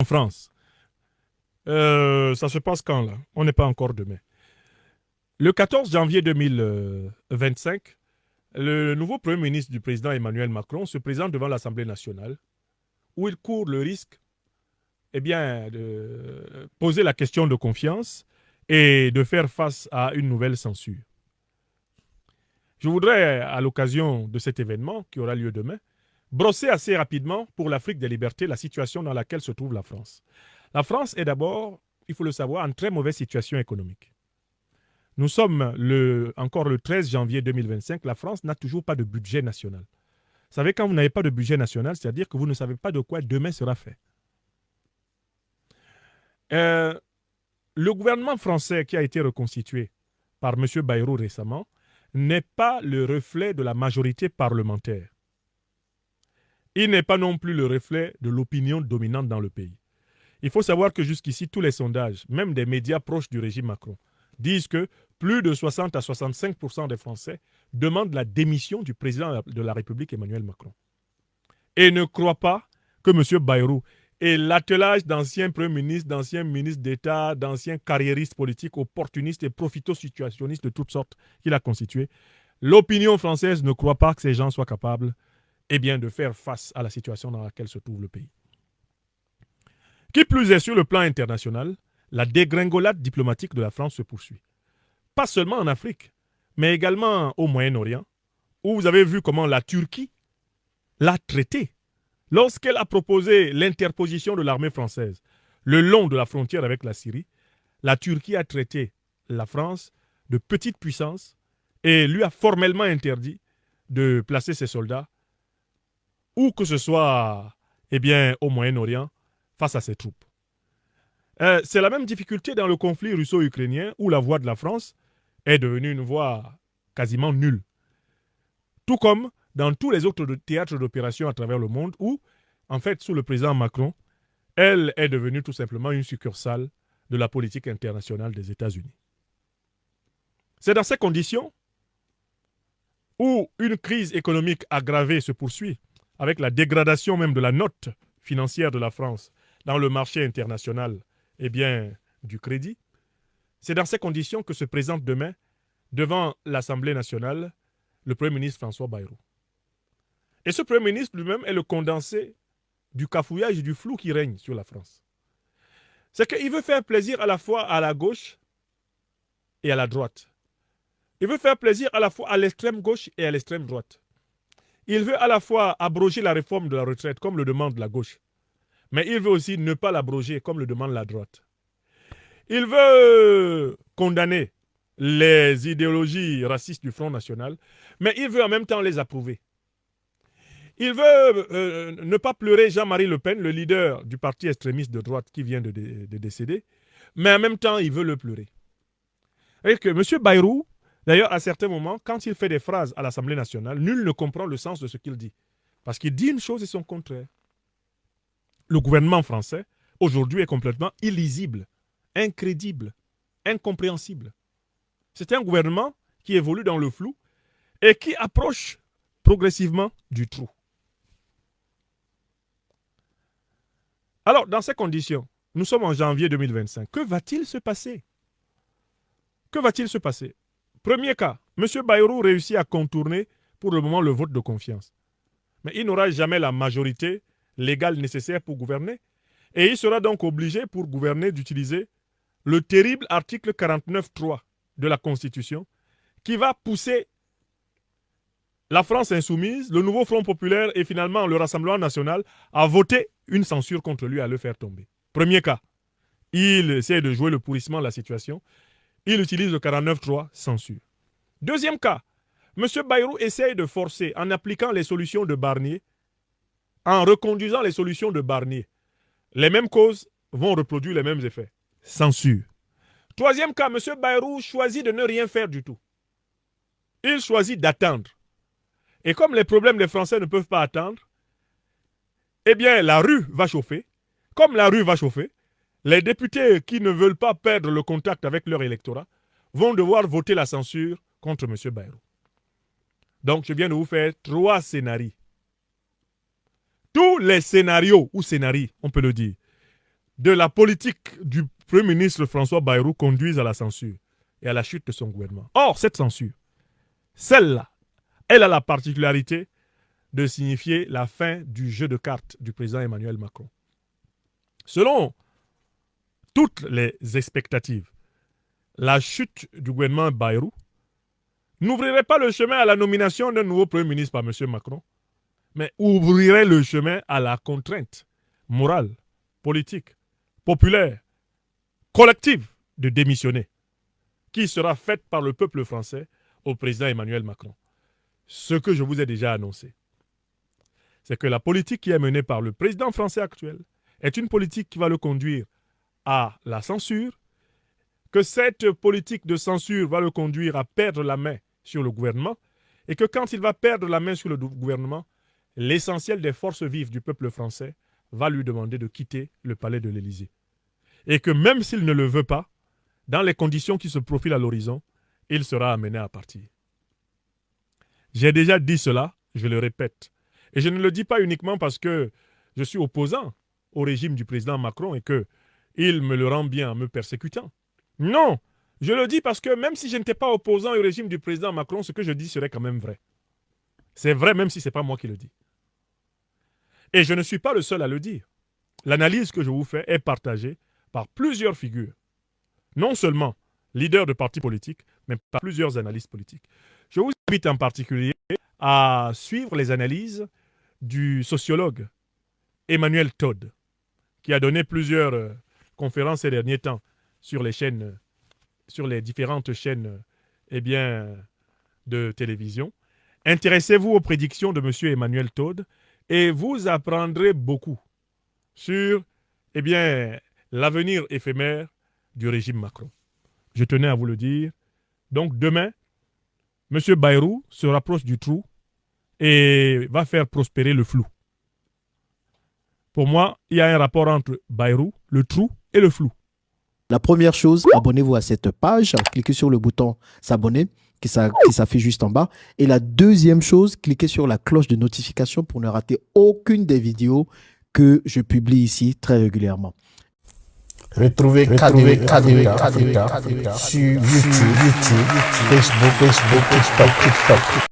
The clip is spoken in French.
en France. Ça se passe quand là? On n'est pas encore demain. Le 14 janvier 2025, le nouveau Premier ministre du président Emmanuel Macron se présente devant l'Assemblée nationale où il court le risque de poser la question de confiance et de faire face à une nouvelle censure. Je voudrais, à l'occasion de cet événement qui aura lieu demain, brosser assez rapidement pour l'Afrique des libertés la situation dans laquelle se trouve la France. La France est d'abord, il faut le savoir, en très mauvaise situation économique. Nous sommes encore le 13 janvier 2025, la France n'a toujours pas de budget national. Vous savez, quand vous n'avez pas de budget national, c'est-à-dire que vous ne savez pas de quoi demain sera fait. Le gouvernement français qui a été reconstitué par M. Bayrou récemment n'est pas le reflet de la majorité parlementaire. Il n'est pas non plus le reflet de l'opinion dominante dans le pays. Il faut savoir que jusqu'ici, tous les sondages, même des médias proches du régime Macron, disent que plus de 60 à 65% des Français demandent la démission du président de la République, Emmanuel Macron. Et ne croient pas que M. Bayrou et l'attelage d'anciens premiers ministres, d'anciens ministres d'État, d'anciens carriéristes politiques, opportunistes et profito-situationnistes de toutes sortes qu'il a constitués, l'opinion française ne croit pas que ces gens soient capables de faire face à la situation dans laquelle se trouve le pays. Qui plus est, sur le plan international, la dégringolade diplomatique de la France se poursuit. Pas seulement en Afrique, mais également au Moyen-Orient, où vous avez vu comment la Turquie l'a traité lorsqu'elle a proposé l'interposition de l'armée française le long de la frontière avec la Syrie. La Turquie a traité la France de petite puissance et lui a formellement interdit de placer ses soldats où que ce soit au Moyen-Orient face à ses troupes. C'est la même difficulté dans le conflit russo-ukrainien où la voix de la France est devenue une voix quasiment nulle. Tout comme dans tous les autres théâtres d'opération à travers le monde où, en fait, sous le président Macron, elle est devenue tout simplement une succursale de la politique internationale des États-Unis. C'est dans ces conditions où une crise économique aggravée se poursuit, avec la dégradation même de la note financière de la France dans le marché international du crédit. C'est dans ces conditions que se présente demain, devant l'Assemblée nationale, le Premier ministre François Bayrou. Et ce Premier ministre lui-même est le condensé du cafouillage et du flou qui règne sur la France. C'est qu'il veut faire plaisir à la fois à la gauche et à la droite. Il veut faire plaisir à la fois à l'extrême gauche et à l'extrême droite. Il veut à la fois abroger la réforme de la retraite comme le demande la gauche, mais il veut aussi ne pas l'abroger comme le demande la droite. Il veut condamner les idéologies racistes du Front National, mais il veut en même temps les approuver. Il veut ne pas pleurer Jean-Marie Le Pen, le leader du parti extrémiste de droite qui vient de décéder, mais en même temps, il veut le pleurer. Et que M. Bayrou, d'ailleurs, à certains moments, quand il fait des phrases à l'Assemblée nationale, nul ne comprend le sens de ce qu'il dit. Parce qu'il dit une chose et son contraire. Le gouvernement français, aujourd'hui, est complètement illisible, incrédible, incompréhensible. C'est un gouvernement qui évolue dans le flou et qui approche progressivement du trou. Alors, dans ces conditions, nous sommes en janvier 2025. Que va-t-il se passer? Que va-t-il se passer? Premier cas, M. Bayrou réussit à contourner pour le moment le vote de confiance. Mais il n'aura jamais la majorité légale nécessaire pour gouverner. Et il sera donc obligé, pour gouverner, d'utiliser le terrible article 49.3 de la Constitution qui va pousser la France insoumise, le nouveau Front populaire et finalement le Rassemblement national à voter une censure contre lui, à le faire tomber. Premier cas, il essaie de jouer le pourrissement de la situation. Il utilise le 49.3, censure. Deuxième cas, M. Bayrou essaye de forcer, en appliquant les solutions de Barnier, en reconduisant les solutions de Barnier. Les mêmes causes vont reproduire les mêmes effets. Censure. Troisième cas, M. Bayrou choisit de ne rien faire du tout. Il choisit d'attendre. Et comme les problèmes des Français ne peuvent pas attendre, la rue va chauffer. Comme la rue va chauffer, les députés qui ne veulent pas perdre le contact avec leur électorat vont devoir voter la censure contre M. Bayrou. Donc, je viens de vous faire 3 scénarios. Tous les scénarios, ou scénarii, on peut le dire, de la politique du Premier ministre François Bayrou conduisent à la censure et à la chute de son gouvernement. Or, cette censure, celle-là, elle a la particularité de signifier la fin du jeu de cartes du président Emmanuel Macron. Selon toutes les expectatives, la chute du gouvernement Bayrou n'ouvrirait pas le chemin à la nomination d'un nouveau Premier ministre par M. Macron, mais ouvrirait le chemin à la contrainte morale, politique, populaire, collective de démissionner, qui sera faite par le peuple français au président Emmanuel Macron. Ce que je vous ai déjà annoncé, c'est que la politique qui est menée par le président français actuel est une politique qui va le conduire à la censure, que cette politique de censure va le conduire à perdre la main sur le gouvernement, et que quand il va perdre la main sur le gouvernement, l'essentiel des forces vives du peuple français va lui demander de quitter le palais de l'Élysée. Et que même s'il ne le veut pas, dans les conditions qui se profilent à l'horizon, il sera amené à partir. J'ai déjà dit cela, je le répète. Et je ne le dis pas uniquement parce que je suis opposant au régime du président Macron et qu'il me le rend bien en me persécutant. Non, je le dis parce que même si je n'étais pas opposant au régime du président Macron, ce que je dis serait quand même vrai. C'est vrai même si ce n'est pas moi qui le dis. Et je ne suis pas le seul à le dire. L'analyse que je vous fais est partagée par plusieurs figures. Non seulement leaders de partis politiques, mais par plusieurs analystes politiques. Je vous invite en particulier à suivre les analyses du sociologue Emmanuel Todd, qui a donné plusieurs conférences ces derniers temps sur les différentes chaînes de télévision. Intéressez-vous aux prédictions de M. Emmanuel Todd et vous apprendrez beaucoup sur l'avenir éphémère du régime Macron. Je tenais à vous le dire. Donc demain, M. Bayrou se rapproche du trou et va faire prospérer le flou. Pour moi, il y a un rapport entre Bayrou, le trou et le flou. La première chose, abonnez-vous à cette page, cliquez sur le bouton s'abonner qui s'affiche juste en bas. Et la deuxième chose, cliquez sur la cloche de notification pour ne rater aucune des vidéos que je publie ici très régulièrement. Retrouvez KDV Africa sur YouTube, Facebook, TikTok.